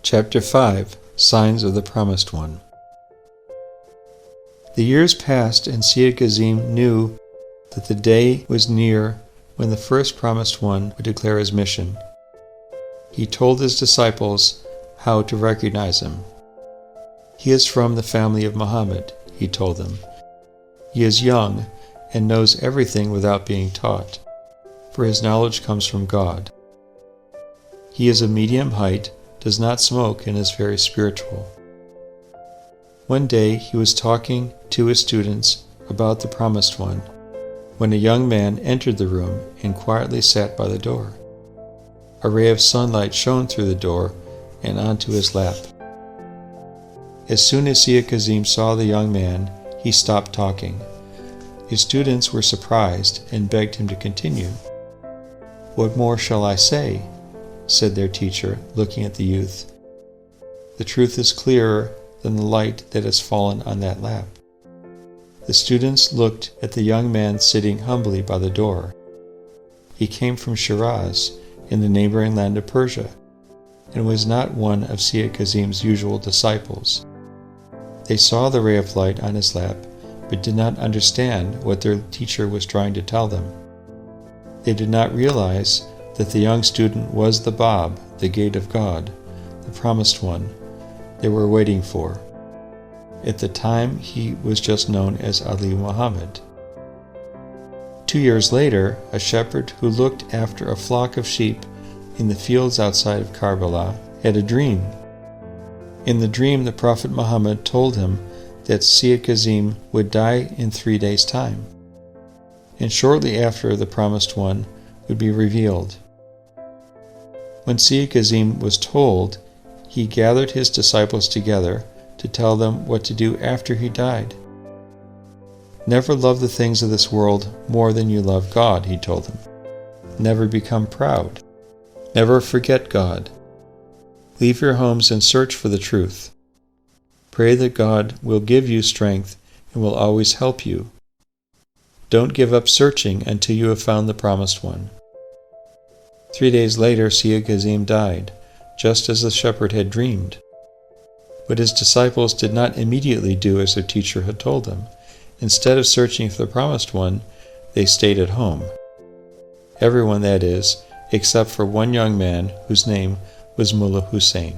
Chapter 5 Signs of the Promised One. The years passed, and Sia Kazim knew that the day was near when the first Promised One would declare his mission. He told his disciples how to recognize him. "He is from the family of Muhammad," he told them. "He is young and knows everything without being taught, for his knowledge comes from God. He is of medium height, does not smoke, and is very spiritual." One day he was talking to his students about the Promised One when a young man entered the room and quietly sat by the door. A ray of sunlight shone through the door and onto his lap. As soon as Sia Kazim saw the young man, he stopped talking. His students were surprised and begged him to continue. "What more shall I say?" said their teacher, looking at the youth. "The truth is clearer than the light that has fallen on that lap." The students looked at the young man sitting humbly by the door. He came from Shiraz, in the neighboring land of Persia, and was not one of Sia Kazim's usual disciples. They saw the ray of light on his lap, but did not understand what their teacher was trying to tell them. They did not realize that the young student was the Bab, the gate of God, the Promised One they were waiting for. At the time, he was just known as Ali Muhammad. 2 years later, a shepherd who looked after a flock of sheep in the fields outside of Karbala had a dream. In the dream, the Prophet Muhammad told him that Sia Kazim would die in 3 days' time, and shortly after the Promised One would be revealed. When Sia Kazim was told, he gathered his disciples together to tell them what to do after he died. "Never love the things of this world more than you love God," he told them. "Never become proud. Never forget God. Leave your homes and search for the truth. Pray that God will give you strength and will always help you. Don't give up searching until you have found the Promised One." 3 days later, Sia Kazim died, just as the shepherd had dreamed. But his disciples did not immediately do as their teacher had told them. Instead of searching for the Promised One, they stayed at home. Everyone, that is, except for one young man whose name was Mullah Hussein.